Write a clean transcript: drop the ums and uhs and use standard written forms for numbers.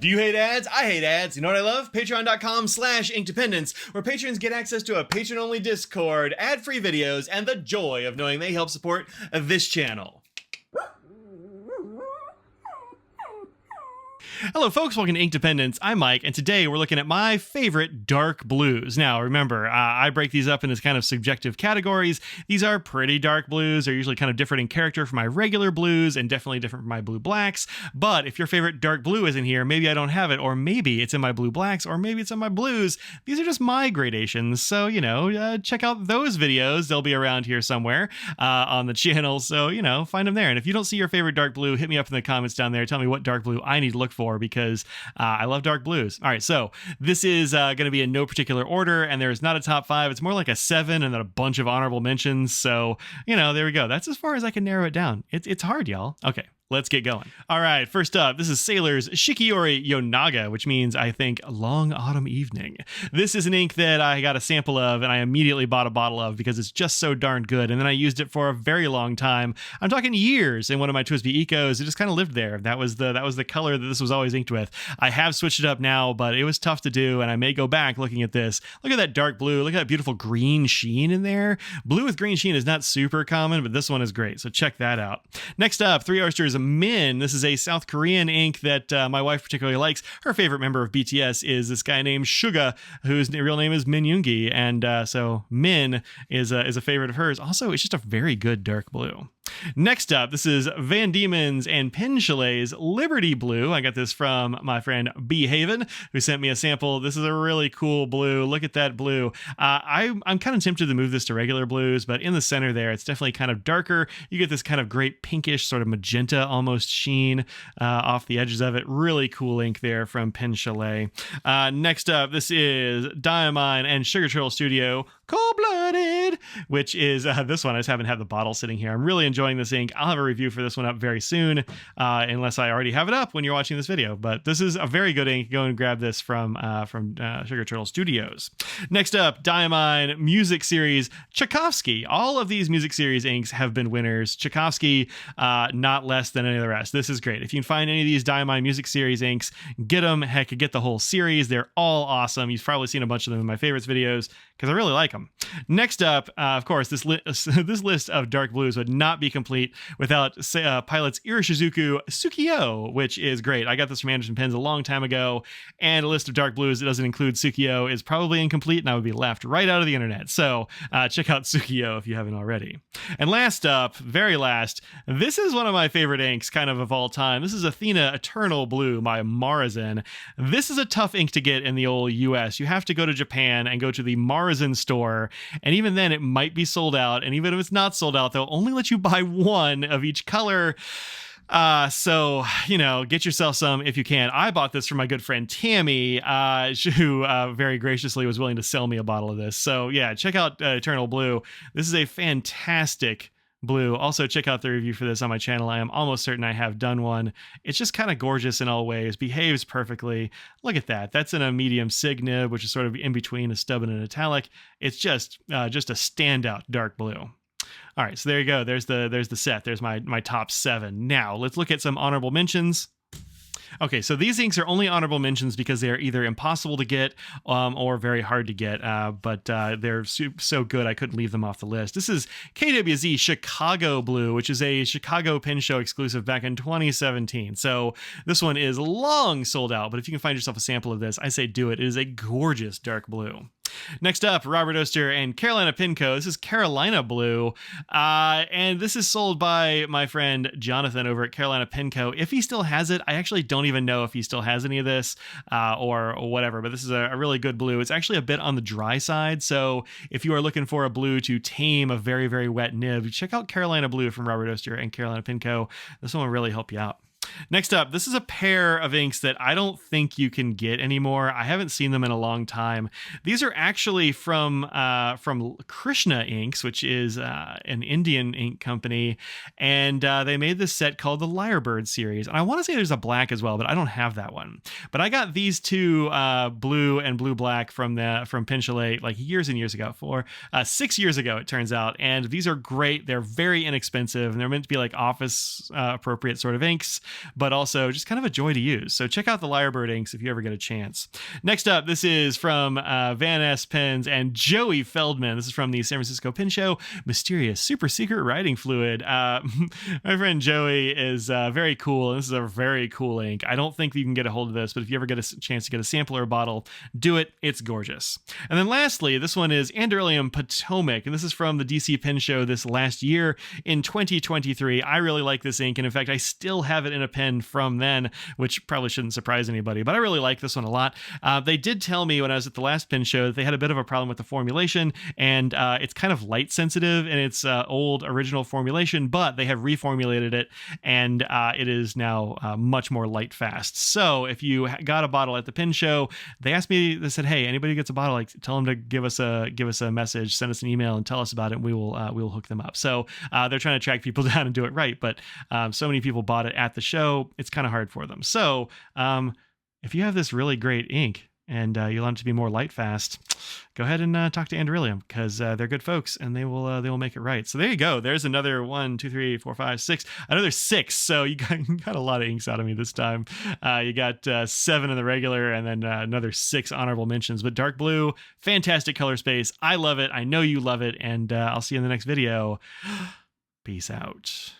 Do you hate ads? I hate ads. You know what I love? Patreon.com/inkdependence, where patrons get access to a patron-only Discord, ad-free videos, and the joy of knowing they help support this channel. Hello folks, welcome to Inkdependence. I'm Mike, and today we're looking at my favorite dark blues. Now remember, I break these up into kind of subjective categories. These are pretty dark blues. They're usually kind of different in character from my regular blues and definitely different from my blue blacks. But if your favorite dark blue isn't here, maybe I don't have it, or maybe it's in my blue blacks, or maybe it's in my blues. These are just my gradations, so, check out those videos. They'll be around here somewhere on the channel, so, find them there. And if you don't see your favorite dark blue, hit me up in the comments down there. Tell me what dark blue I need to look for, because I love dark blues. All right, so this is going to be in no particular order, and there's not a top 5. It's more like a 7 and then a bunch of honorable mentions. So, there we go. That's as far as I can narrow it down. It's hard, y'all. Okay. Let's get going. All right, first up, this is Sailor's Shikiori Yonaga, which means, I think, long autumn evening. This is an ink that I got a sample of, and I immediately bought a bottle of because it's just so darn good, and then I used it for a very long time. I'm talking years in one of my TWSBI Ecos. It just kind of lived there. That was the color that this was always inked with. I have switched it up now, but it was tough to do, and I may go back looking at this. Look at that dark blue. Look at that beautiful green sheen in there. Blue with green sheen is not super common, but this one is great, so check that out. Next up, Three Oysters Min. This is a South Korean ink that my wife particularly likes. Her favorite member of BTS is this guy named Suga, whose real name is Min Yoongi, and so Min is a favorite of hers. Also, it's just a very good dark blue. Next up, this is Van Diemen's and Pen Chalet's Liberty Blue. I got this from my friend B. Haven, who sent me a sample. This is a really cool blue. Look at that blue. I'm kind of tempted to move this to regular blues, but in the center there, it's definitely kind of darker. You get this kind of great pinkish, sort of magenta almost sheen off the edges of it. Really cool ink there from Pen Chalet. Next up, this is Diamine and Sugar Turtle Studio Cold-Blooded, which is this one. I just haven't had the bottle sitting here. I'm really enjoying this ink. I'll have a review for this one up very soon, unless I already have it up when you're watching this video. But this is a very good ink. Go and grab this from Sugar Turtle Studios. Next up, Diamine Music Series Tchaikovsky. All of these Music Series inks have been winners. Tchaikovsky, not less than any of the rest. This is great. If you can find any of these Diamine Music Series inks, get them. Heck, get the whole series. They're all awesome. You've probably seen a bunch of them in my favorites videos because I really like them. Next up, of course, this list of dark blues would not be complete without Pilot's Irishizuku Tsukiyo, which is great. I got this from Anderson Pens a long time ago, and a list of dark blues that doesn't include Tsukiyo is probably incomplete, and I would be laughed right out of the internet. So check out Tsukiyo if you haven't already. And last up, very last, this is one of my favorite inks kind of all time. This is Athena Eternal Blue by Marizin. This is a tough ink to get in the old US. You have to go to Japan and go to the Marizin store, and even then it might be sold out, and even if it's not sold out, they'll only let you buy one of each color. So, get yourself some if you can. I bought this from my good friend Tammy, who very graciously was willing to sell me a bottle of this. So yeah, check out Eternal Blue. This is a fantastic blue. Also, check out the review for this on my channel. I am almost certain I have done one. It's just kind of gorgeous in all ways, behaves perfectly. Look at that. That's in a medium sig nib, which is sort of in between a stub and an italic. It's just a standout dark blue. All right, so there you go. There's the set. There's my top 7. Now let's look at some honorable mentions. Okay, so these inks are only honorable mentions because they are either impossible to get or very hard to get, but they're so good I couldn't leave them off the list. This is KWZ Chicago Blue, which is a Chicago Pen Show exclusive back in 2017. So this one is long sold out, but if you can find yourself a sample of this, I say do it. It is a gorgeous dark blue. Next up, Robert Oster and Carolina Pen Co. This is Carolina Blue, and this is sold by my friend Jonathan over at Carolina Pen Co. If he still has it, I actually don't even know if he still has any of this or whatever, but this is a really good blue. It's actually a bit on the dry side, so if you are looking for a blue to tame a very, very wet nib, check out Carolina Blue from Robert Oster and Carolina Pen Co. This one will really help you out. Next up, this is a pair of inks that I don't think you can get anymore. I haven't seen them in a long time. These are actually from Krishna Inks, which is an Indian ink company, and they made this set called the Lyrebird series. And I want to say there's a black as well, but I don't have that one. But I got these two blue and blue black from Pen Chalet like years and years ago, 6 years ago it turns out. And these are great. They're very inexpensive, and they're meant to be like office appropriate sort of inks. but also just kind of a joy to use. So check out the Lyrebird inks if you ever get a chance. Next up, this is from Van S Pens and Joey Feldman. This is from the San Francisco Pen Show, Mysterious Super Secret Writing Fluid. My friend Joey is very cool, and this is a very cool ink. I don't think you can get a hold of this, but if you ever get a chance to get a sample or a bottle, do it. It's gorgeous. And then lastly, this one is Andurilium Potomac, and this is from the DC Pen Show this last year in 2023. I really like this ink, and in fact, I still have it in a pen from then, which probably shouldn't surprise anybody, but I really like this one a lot. They did tell me when I was at the last pen show that they had a bit of a problem with the formulation, and it's kind of light sensitive in its old original formulation, but they have reformulated it, and it is now much more light fast. So if you got a bottle at the pen show, they said, hey, anybody gets a bottle, like, tell them to give us a message, send us an email, and tell us about it, and we will hook them up. So they're trying to track people down and do it right, but so many people bought it at the show, it's kind of hard for them. So if you have this really great ink and you want it to be more light fast, go ahead and talk to Andurilium, because they're good folks, and they will make it right. So there you go. There's another 1, 2, 3, 4, 5, 6, another 6. So you got a lot of inks out of me this time. You got 7 in the regular, and then another 6 honorable mentions. But dark blue, fantastic color space. I love it. I know you love it, and I'll see you in the next video. Peace out.